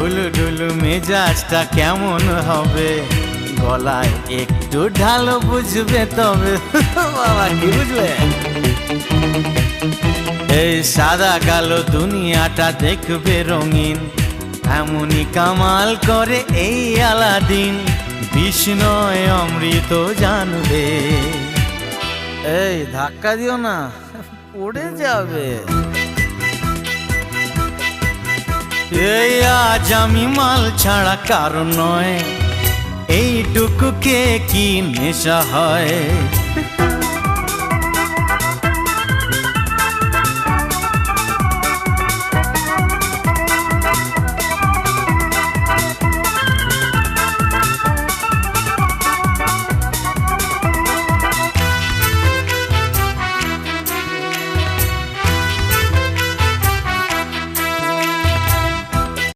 ঢুলু ঢুলু মেজাজটা কেমন হবে, গলায় একটু ঢালো বুঝবে তবে। বাবা কি বুঝলে? এই সাদা কালো দুনিয়াটা দেখবে রঙিন, এমনই কামাল করে এই আলাদিন। বিষ্ণয় অমৃত জানবে। এই ধাক্কা দিও না, পড়ে যাবে। এই আজ আমি মাল ছাড়া কারণ নয়, এইটুকু কে কি নেশা হয়।